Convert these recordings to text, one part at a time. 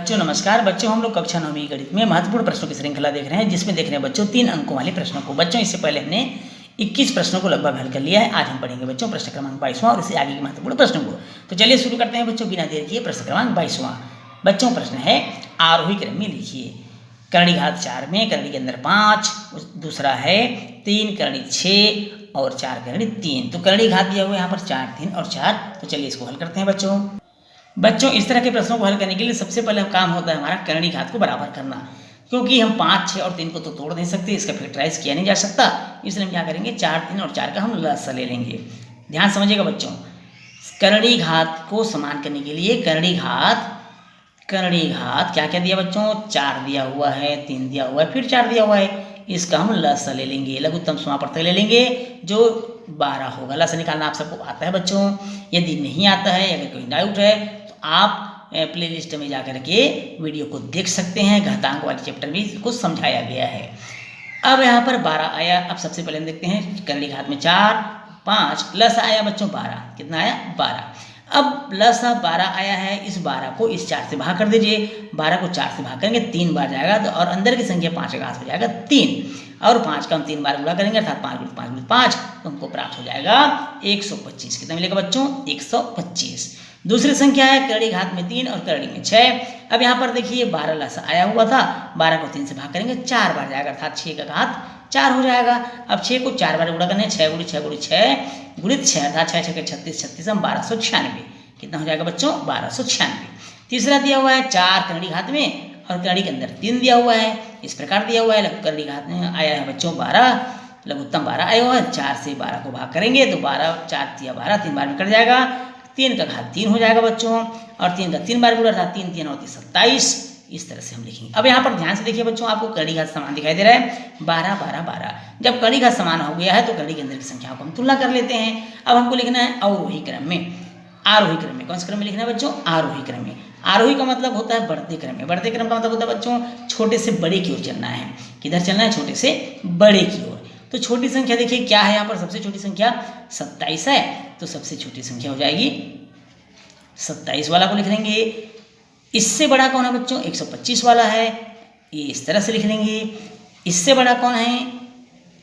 बच्चों नमस्कार। बच्चों हम लोग कक्षा 9वीं गणित में महत्वपूर्ण प्रश्नों की श्रृंखला देख रहे हैं, जिसमें देख रहे हैं बच्चों 3 अंकों वाले प्रश्नों को। बच्चों इससे पहले हमने 21 प्रश्नों को लगभग हल कर लिया है। आज हम पढ़ेंगे बच्चों प्रश्न क्रमांक 22वां और इससे आगे के महत्वपूर्ण प्रश्नों को। तो चलिए शुरू करते हैं बच्चों बिना देर किए। प्रश्न क्रमांक 22वां बच्चों प्रश्न है आरोही क्रम में लिखिए। करणी घात 4 में करणी के अंदर 5, दूसरा है 3 करणी 6 और 4 करणी 3। तो करणी घात दिया हुआ है यहाँ पर 4, 3 और 4। तो चलिए इसको हल करते हैं बच्चों इस तरह के प्रश्नों को हल करने के लिए सबसे पहले काम होता है हमारा करणी घात को बराबर करना, क्योंकि हम 5, 6 और 3 को तो तोड़ नहीं सकते, इसका फैक्टराइज किया नहीं जा सकता। इसलिए हम क्या करेंगे 4, 3 और 4 का हम लसा ले लेंगे। ध्यान समझिएगा बच्चों, करणी घात को समान करने के लिए करणी घात क्या क्या दिया बच्चों, 4 दिया हुआ है, 3 दिया हुआ है, फिर 4 दिया हुआ है। इसका हम लसा ले लेंगे, लघुत्तम समापवर्तक ले लेंगे जो 12 होगा। लसा निकालना आप सबको आता है बच्चों। यदि नहीं आता है, अगर कोई डाउट है तो आप प्लेलिस्ट में जाकर के वीडियो को देख सकते हैं। घातांक वाले चैप्टर में इसको समझाया गया है। अब यहाँ पर 12 आया। अब सबसे पहले हम देखते हैं करणी घात में 4, 5 लसा आया बच्चों 12। कितना आया 12। अब लसा 12 आया है, इस 12 को इस 4 से भाग कर दीजिए। 12 को 4 से भाग करेंगे 3 बार जाएगा तो, और अंदर की संख्या 5 का घात हो जाएगा 3, और 5 का हम 3 बार गुणा करेंगे अर्थात 5 × 5 × 5 तो हमको प्राप्त हो जाएगा 125। कितना मिलेगा बच्चों 125। दूसरी संख्या है करणी घात में 3 और करणी में 6। अब यहाँ पर देखिए 12 लसा आया हुआ था, 12 को 3 से भाग करेंगे 4 बार जाएगा अर्थात 6 का घात 4 हो जाएगा। अब 6 को 4 बार गुणा करने 6 × 6 × 6 गुणित 6 अर्थात 6 6 36 36 हम 1296। कितना हो जाएगा बच्चों 1296। तीसरा दिया हुआ है 4 करणी घात में और करणी के अंदर 3 दिया हुआ है। इस प्रकार दिया हुआ है करणी घात में आया है बच्चों 12, लघुत्तम 12 आया हुआ है। 4 से 12 को भाग करेंगे तो 12 4 × 12 3 बार में कट जाएगा। 3 का घात 3 हो जाएगा बच्चों, और 3 का 3 बार गुणा अर्थात 3 3 और 27। इस तरह से हम लिखेंगे। अब यहाँ पर ध्यान से देखिए बच्चों, आपको करणी घात समान दिखाई दे रहा है 12 12 12। जब करणी घात समान हो गया है तो करणी के अंदर की संख्याओं को हम तुलना कर लेते हैं। अब हमको लिखना है अवरोही क्रम में। आरोही क्रम में, कौन से क्रम में लिखना है बच्चों आरोही क्रम में। आरोही का मतलब होता है बढ़ते क्रम में। बढ़ते क्रम का मतलब होता है बच्चों छोटे से बड़े की ओर चलना है। किधर चलना है छोटे से बड़े की ओर। तो छोटी संख्या देखिए क्या है यहाँ पर, सबसे छोटी संख्या 27 है, तो सबसे छोटी संख्या हो जाएगी 27 वाला को लिख लेंगे। इससे बड़ा कौन है बच्चों 125 वाला है, ये इस तरह से लिख लेंगे। इससे बड़ा कौन है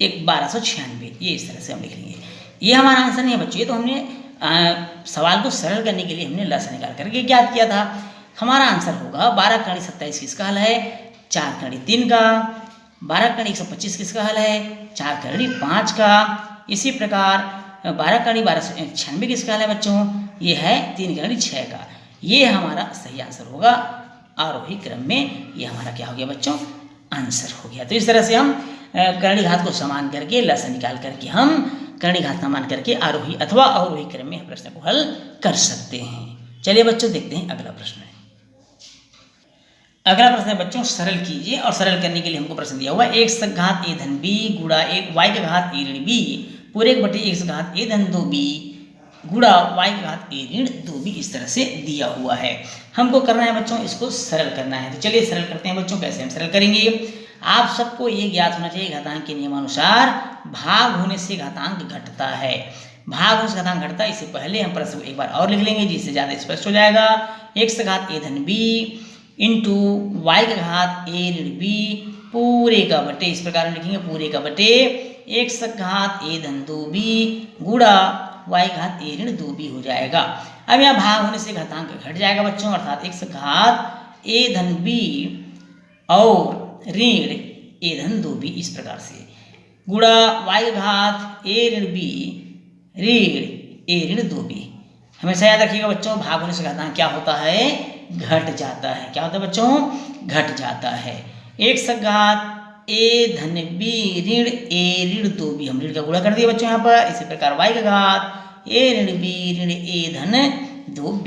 1296, ये इस तरह से हम लिख लेंगे। ये हमारा आंसर नहीं है बच्चों, ये तो हमने सवाल को सरल करने के लिए हमने लसा निकाल करके ज्ञात किया था। हमारा आंसर होगा 12 करणी 27 किसका हल है, 4 करणी 3 का। 12 करणी 125 किसका हल है, 4 करणी 5 का। इसी प्रकार 12 करणी 1296 किसका हल है बच्चों, ये है 3 करणी 6 का। ये हमारा सही आंसर होगा आरोही क्रम में। ये हमारा क्या हो गया बच्चों आंसर हो गया। तो इस तरह से हम करणी घात को समान करके लसा निकाल करके हम करणी घात समान करके आरोही अथवा अवरोही क्रम में प्रश्न को हल कर सकते हैं। चलिए बच्चों देखते हैं अगला प्रश्न है। अगला प्रश्न है बच्चों सरल कीजिए, और सरल करने के लिए हमको प्रश्न दिया हुआ है x घात a धन b गुणा y का घात a ऋण b पूरे 1/x घात a धन 2b गुणा y का घात a ऋण 2b। इस तरह से दिया हुआ है। हमको करना है बच्चों इसको सरल करना है। तो चलिए सरल करते हैं बच्चों। कैसे हम सरल करेंगे, आप सबको ये ज्ञात होना चाहिए घातांक के नियमानुसार भाग होने से घातांक घटता है। भाग होने से घातांक घटता है। इससे पहले हम प्रश्न को एक बार और लिख लेंगे जिससे ज़्यादा स्पष्ट हो जाएगा। x घात a धन b इंटू y का घात a ऋण b पूरे का बटे, इस प्रकार हम लिखेंगे पूरे का बटे x घात a धन 2b गुणा y घात a ऋण 2b हो जाएगा। अब यहाँ भाग होने से घातांक घट जाएगा बच्चों, अर्थात x घात a धन b और ऋण a धन 2b इस प्रकार से गुणा y घात a ऋण b ऋण a ऋण 2b। हमेशा याद रखिएगा बच्चों भाग होने से घातांक क्या होता है घट जाता है। क्या होता है बच्चों घट जाता है। x घात a धन b ऋण a ऋण 2b, हम ऋण का गुणा कर दिया बच्चों यहाँ पर। इसी प्रकार y का घात a ऋण b ऋण a धन 2b।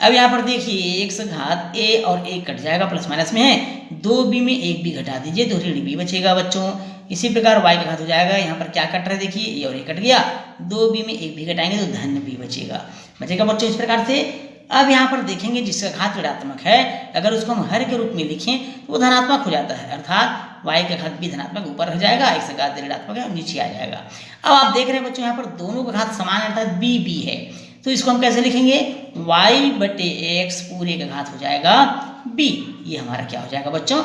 अब यहाँ पर देखिए x घात a और a कट जाएगा, प्लस माइनस में है, 2b में 1 भी घटा दीजिए तो ऋण b बचेगा बच्चों। इसी प्रकार y का घात हो जाएगा, यहाँ पर क्या कट रहा है देखिए a और a कट गया, 2b में 1 भी घटाएंगे तो धन b बचेगा बच्चों इस प्रकार से। अब यहाँ पर देखेंगे जिसका घात ऋणात्मक है, अगर उसको हम हर के रूप में लिखें तो वो धनात्मक हो जाता है, अर्थात y का घात भी धनात्मक ऊपर रह जाएगा, x का घात ऋणात्मक है नीचे आ जाएगा। अब आप देख रहे हैं बच्चों यहाँ पर दोनों का घात समान है अर्थात b है, तो इसको हम कैसे लिखेंगे y बटे x पूरे का घात हो जाएगा बी। ये हमारा क्या हो जाएगा बच्चों,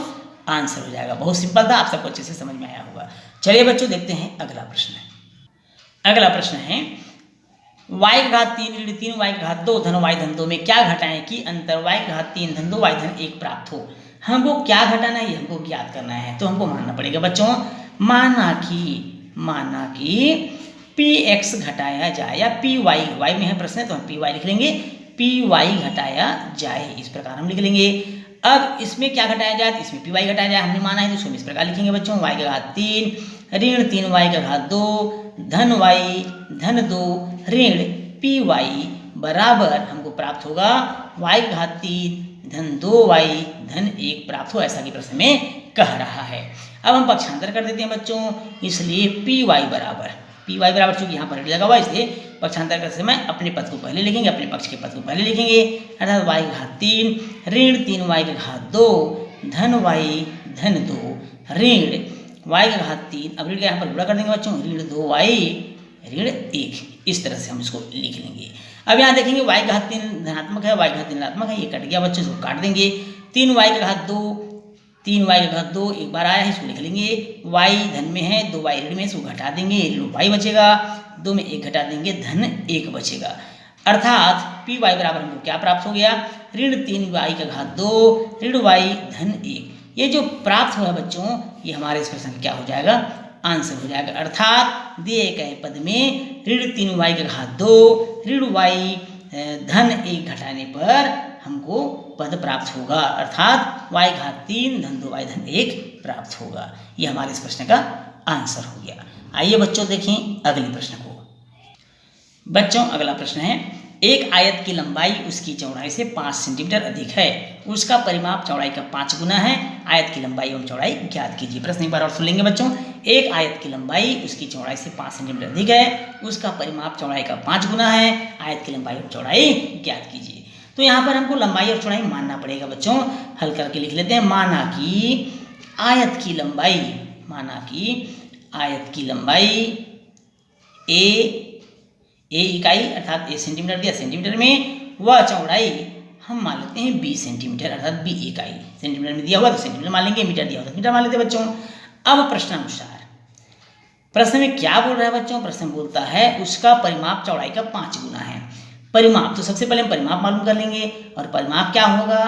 आंसर हो जाएगा। बहुत सिंपल था, आप सबको अच्छे से समझ में आया होगा। चलिए बच्चों देखते हैं अगला प्रश्न। अगला प्रश्न है y का घात 3 ऋण 3 y का घात 2 धन y धन 2 में क्या घटाएं कि अंतर y का घात 3 धन 2 y धन 1 प्राप्त हो। हमको क्या घटाना है, ये हमको ज्ञात करना है। तो हमको मानना पड़ेगा बच्चों, माना कि px घटाया जाए या py, y में है प्रश्न है तो हम py लिख लेंगे, py घटाया जाए, इस प्रकार हम लिख लेंगे। अब इसमें क्या घटाया जाए, इसमें py घटाया जाए, हमने माना है तो इसको इस प्रकार लिखेंगे बच्चों, y का घात 3 ऋण 3y का घात 2 धन y धन 2 ऋण py बराबर हमको प्राप्त होगा y का घात 3 धन 2y धन 1 प्राप्त हो, ऐसा कि प्रश्न में कह रहा है। अब हम पक्षांतर कर देते हैं बच्चों, इसलिए py बराबर चूंकि यहाँ पर लगा हुआ इसलिए पक्षांतर करते समय अपने पद को पहले लिखेंगे, अपने पक्ष के पद को पहले लिखेंगे, अर्थात y का घात 3 ऋण 3y का घात 2 धन y धन 2 ऋण y का घात 3, अब ऋण का यहाँ पर गुणा कर देंगे बच्चों, ऋण 2y ऋण 1, इस तरह से हम इसको लिख लेंगे। अब यहाँ देखेंगे y का घात 3 धनात्मक है, y का घात 3 ऋणात्मक है, ये कट गया बच्चों, इसको काट देंगे। 3y का घात 2 एक बार आया है, इसको लिख लेंगे, y धन में है 2y ऋण में, इसको घटा देंगे, ऋण y बचेगा, 2 में 1 घटा देंगे, धन 1 बचेगा। अर्थात py बराबर हमको क्या प्राप्त हो गया, ऋण 3y का घात 2 ऋण y धन 1। ये जो प्राप्त हुआ बच्चों, ये हमारे इस प्रश्न का क्या हो जाएगा, आंसर हो जाएगा। अर्थात दिए गए पद में ऋण 3y का घात 2 ऋण y धन 1 घटाने पर हमको पद प्राप्त होगा, अर्थात y घात 3 धन 2y धन 1 प्राप्त होगा। ये हमारे इस प्रश्न का आंसर हो गया। आइए बच्चों देखें अगले प्रश्न को। बच्चों अगला प्रश्न है, एक आयत की लंबाई उसकी चौड़ाई से 5 सेंटीमीटर अधिक है, उसका परिमाप चौड़ाई का 5 गुना है, आयत की लंबाई एवं चौड़ाई ज्ञात कीजिए। प्रश्न एक बार और सुन लेंगे बच्चों, एक आयत की लंबाई उसकी चौड़ाई से 5 सेंटीमीटर अधिक है, उसका परिमाप चौड़ाई का 5 गुना है, आयत की लंबाई एवं चौड़ाई ज्ञात कीजिए। तो यहाँ पर हमको लंबाई और चौड़ाई मानना पड़ेगा बच्चों, हल करके लिख लेते हैं। माना कि आयत की लंबाई ए इकाई अर्थात ए सेंटीमीटर दिया सेंटीमीटर में, वह चौड़ाई हम मान लेते हैं 20 सेंटीमीटर अर्थात बी इकाई, सेंटीमीटर में दिया हुआ तो सेंटीमीटर मान लेंगे, मीटर दिया हुआ तो मीटर मान लेते बच्चों। अब प्रश्नानुसार प्रश्न में क्या बोल रहा है बच्चों, प्रश्न बोलता है उसका परिमाप चौड़ाई का 5 गुना है। परिमाप, तो सबसे पहले हम परिमाप मालूम कर लेंगे, और परिमाप क्या होगा,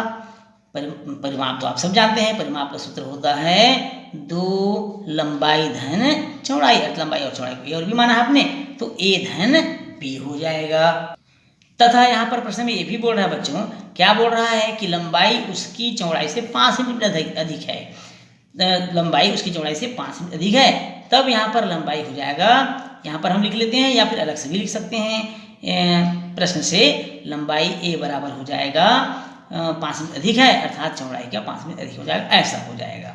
परिमाप तो आप सब जानते हैं, परिमाप का सूत्र होता है 2 लंबाई धन चौड़ाई, अर्थ लंबाई और चौड़ाई को ए और बी माना है आपने, तो ए धन बी हो जाएगा। तथा यहाँ पर प्रश्न में ये भी बोल रहा है बच्चों, क्या बोल रहा है कि लंबाई उसकी चौड़ाई से 5 सेंटीमीटर अधिक है, लंबाई उसकी चौड़ाई से 5 सेंटीमीटर अधिक है, तब यहाँ पर लंबाई हो जाएगा, यहाँ पर हम लिख लेते हैं या फिर अलग से भी लिख सकते हैं, प्रश्न से लंबाई ए बराबर हो जाएगा 5 सेंटीमीटर अधिक है, अर्थात चौड़ाई का 5 सेंटीमीटर अधिक हो जाएगा, ऐसा हो जाएगा।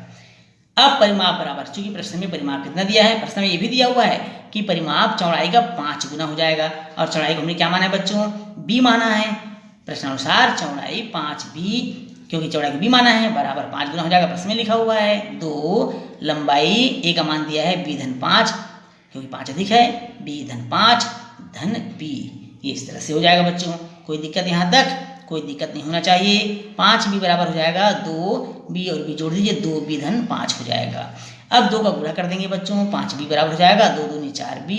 अब परिमाप बराबर, चूंकि प्रश्न में परिमाप कितना दिया है, प्रश्न में ये भी दिया हुआ है कि परिमाप चौड़ाई का 5 गुना हो जाएगा, और चौड़ाई को हमने क्या माना है बच्चों, बी माना है। प्रश्नानुसार चौड़ाई 5b, क्योंकि चौड़ाई को बी माना है, बराबर 5 गुना हो जाएगा। प्रश्न में लिखा हुआ है 2 लंबाई ए का मान दिया है b धन 5, क्योंकि 5 अधिक है, b धन 5 धन b, ये इस तरह से हो जाएगा बच्चों। कोई दिक्कत यहाँ तक, कोई दिक्कत नहीं होना चाहिए। 5b बराबर हो जाएगा 2b और b जोड़ दीजिए, 2b धन 5 हो जाएगा। अब 2 का गुणा कर देंगे बच्चों, 5b बराबर हो जाएगा 2 दूनी 4b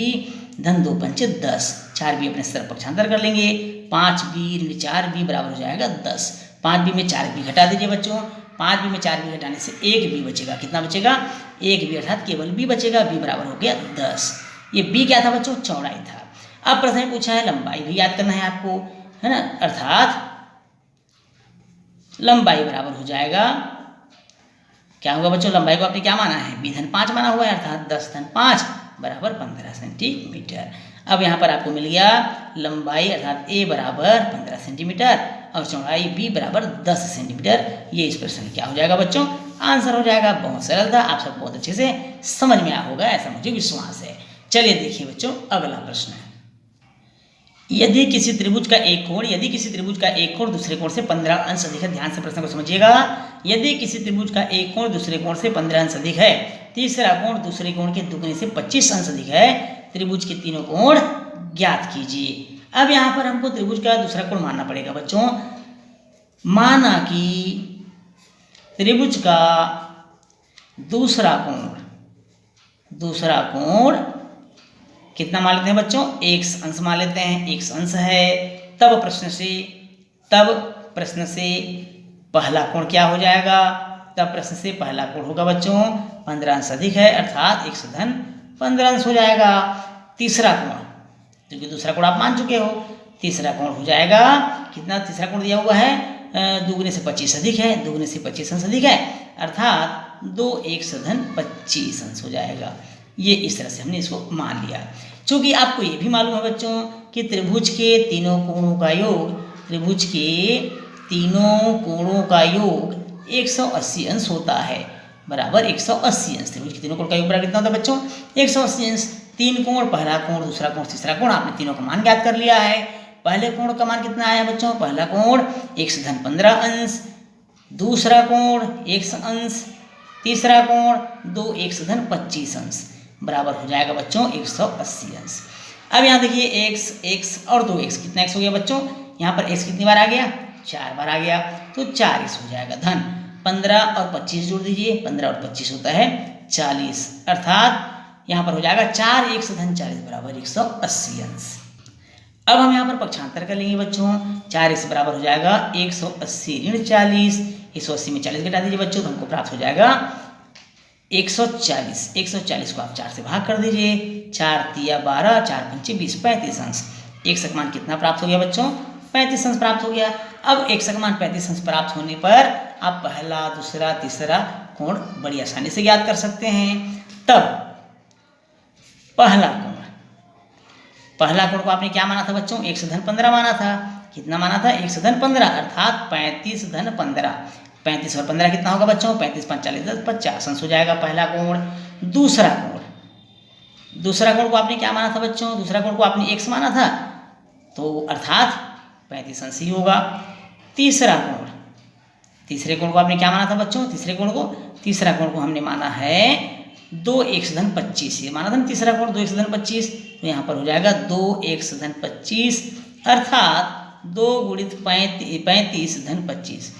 धन 2 पंचे 10, 4b अपने सर पक्षांतर कर लेंगे, 5b ऋण 4b बराबर हो जाएगा 10। 5b में 4b घटा दीजिए बच्चों, 5b में 4b घटाने से 1b बचेगा, कितना बचेगा, 1b अर्थात केवल b बचेगा, b बराबर हो गया 10। ये b क्या था बच्चों, चौड़ाई था। अब प्रश्न में पूछा है लंबाई भी याद करना है आपको, है ना, अर्थात लंबाई बराबर हो जाएगा, क्या होगा बच्चों, लंबाई को आपने क्या माना है, b धन 5 माना हुआ है, अर्थात 10 धन 5 बराबर 15 सेंटीमीटर। अब यहाँ पर आपको मिल गया लंबाई अर्थात a बराबर 15 सेंटीमीटर और चौड़ाई b बराबर 10 सेंटीमीटर। ये इस प्रश्न क्या हो जाएगा बच्चों, आंसर हो जाएगा। बहुत सरल था, आप सब बहुत अच्छे से समझ में आया होगा, ऐसा मुझे विश्वास है। चलिए देखिए बच्चों अगला प्रश्न है, यदि किसी त्रिभुज का एक कोण दूसरे कोण से 15 अंश अधिक है, ध्यान से प्रश्न को समझिएगा। यदि किसी त्रिभुज का एक कोण दूसरे कोण से 15 अंश अधिक है, तीसरा कोण दूसरे कोण के दुगने से 25 अंश अधिक है, त्रिभुज के तीनों कोण ज्ञात कीजिए। अब यहाँ पर हमको त्रिभुज का दूसरा कोण मानना पड़ेगा बच्चों। माना कि त्रिभुज का दूसरा कोण कितना मान लेते हैं बच्चों, x अंश मान लेते हैं, x अंश है। तब प्रश्न से पहला कोण क्या हो जाएगा, तब प्रश्न से पहला कोण होगा बच्चों 15 अंश अधिक है, अर्थात 115 अंश हो जाएगा। तीसरा कोण, क्योंकि दूसरा कोण आप मान चुके हो, तीसरा कोण हो जाएगा कितना, तीसरा कोण दिया हुआ है 2 से 25 अधिक है, 2 से 25 अंश अधिक है, अर्थात 2 125 अंश हो जाएगा। ये इस तरह से हमने इसको मान लिया। चूँकि आपको ये भी मालूम है बच्चों कि त्रिभुज के तीनों कोणों का योग 180 अंश होता है, बराबर 180 अंश। त्रिभुज के तीनों कोण का योग बराबर कितना होता है बच्चों, 180 अंश। तीन कोण, पहला कोण, दूसरा कोण, तीसरा कोण, आपने तीनों का मान ज्ञात कर लिया है। पहले कोण का मान कितना आया बच्चों, पहला कोण 115 अंश, दूसरा कोण 1 अंश, तीसरा कोण 2 125 अंश, बराबर हो जाएगा बच्चों 180 अंश। अब यहाँ देखिए x और 2x, कितना x हो गया बच्चों, यहाँ पर x कितनी बार आ गया, 4 बार आ गया, तो 4x हो जाएगा। धन 15 और 25 जोड़ दीजिए, 15 और 25 होता है 40, अर्थात यहाँ पर हो जाएगा 4x धन 40 बराबर 180 अंश। अब हम यहाँ पर पक्षांतर कर लेंगे बच्चों, 4x बराबर हो जाएगा 180 ऋण 40, 180 में 40 घटा दीजिए बच्चों, तो हमको प्राप्त हो जाएगा 140। 140 को आप 4 से भाग कर दीजिए, 4 तिया 12, 4 पंचे 20, 35 अंश। x का मान कितना प्राप्त हो गया बच्चों, 35 अंश प्राप्त हो गया। अब x का मान 35 अंश प्राप्त होने पर आप पहला, दूसरा, तीसरा कोण बड़ी आसानी से ज्ञात कर सकते हैं। तब पहला कोण को आपने क्या माना था बच्चों, 1 धन 15 माना था। कितना माना था, 1 धन 15, अर्थात 35 धन 15। 35 और 15 कितना होगा बच्चों, 35 5 40 50 अंश हो जाएगा पहला कोण। दूसरा कोण को आपने क्या माना था बच्चों, दूसरा कोण को आपने x माना था, तो अर्थात 35 अंश ही होगा। तीसरे कोण को आपने क्या माना था बच्चों, तीसरा कोण को हमने माना है 2 1 धन 25, ये माना था ना तीसरा कोण 2 1 धन 25, तो यहाँ पर हो जाएगा 2 1 धन 25, अर्थात 2 गुणित 35 धन 25।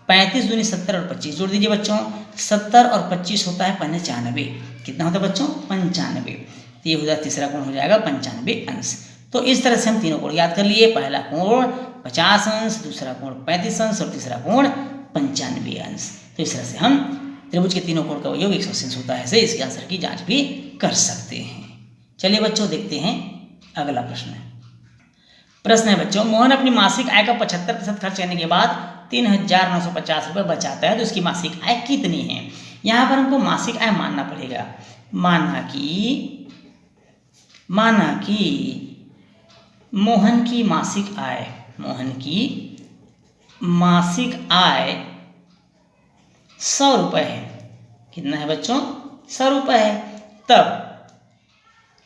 35 दूनी 70 और 25 जोड़ दीजिए बच्चों, 70 और 25 होता है 95। कितना होता है बच्चों, 95। तो ये हो जाएगा तीसरा कोण हो जाएगा 95 अंश। तो इस तरह से हम तीनों कोण याद कर लिए, पहला कोण 50 अंश, दूसरा कोण 35 अंश और तीसरा कोण 95 अंश। तो इस तरह से हम त्रिभुज के तीनों कोण का योग 180 अंश होता है, से इसके आंसर की जांच भी कर सकते हैं। चलिए बच्चों देखते हैं अगला प्रश्न है बच्चों, मोहन अपनी मासिक आय का 75% खर्च करने के बाद 3,950 रुपये बचाता है, तो उसकी मासिक आय कितनी है। यहाँ पर हमको मासिक आय मानना पड़ेगा। माना कि मोहन की मासिक आय 100 रुपये है। कितना है बच्चों, 100 रुपये है। तब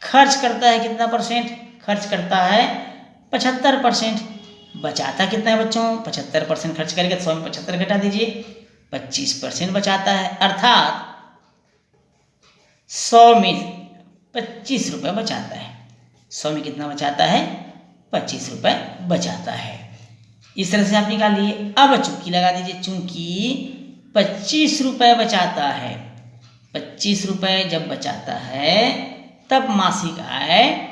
खर्च करता है कितना परसेंट, खर्च करता है 75%। बचाता कितना है बच्चों, 75% खर्च करेगा, 100 में 75 घटा दीजिए, 25% बचाता है, अर्थात 100 में 25 रुपये बचाता है। 100 में कितना बचाता है, 25 रुपये बचाता है। इस तरह से आप निकालिए। अब चूंकि लगा दीजिए, चूंकि 25 रुपये बचाता है, 25 रुपये जब बचाता है तब मासिक आय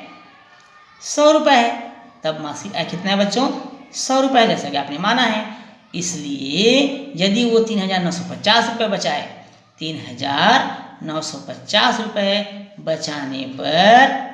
100 रुपये है। तब मासिक आय कितना है बच्चों, 100 रुपये, जैसा कि आपने माना है। इसलिए यदि वो 3,950 रुपये बचाए, 3,950 रुपये बचाने पर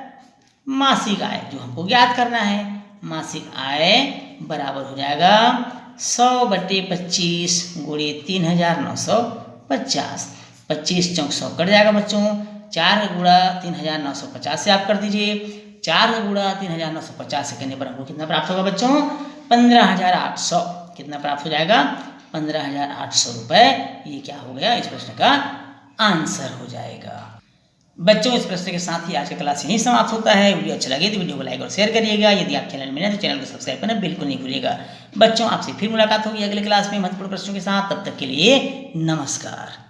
मासिक आय जो हमको ज्ञात करना है, मासिक आय बराबर हो जाएगा 100/25 गुणे 3,950। 25 चौक 100 कट जाएगा बच्चों, 4 गुणा 3,950 से आप कर दीजिए। 4 गुणा 3,950 से करने पर हमको कितना प्राप्त होगा बच्चों, 15,800। कितना प्राप्त हो जाएगा, 15,800 रुपये। ये क्या हो गया, इस प्रश्न का आंसर हो जाएगा। बच्चों इस प्रश्न के साथ ही आज का क्लास यहीं समाप्त होता है। वीडियो अच्छा लगे तो वीडियो को लाइक और शेयर करिएगा। यदि आप चैनल में नए तो चैनल को सब्सक्राइब करना बिल्कुल नहीं भूलिएगा। बच्चों आपसे फिर मुलाकात होगी अगले क्लास में महत्वपूर्ण प्रश्नों के साथ। तब तक के लिए नमस्कार।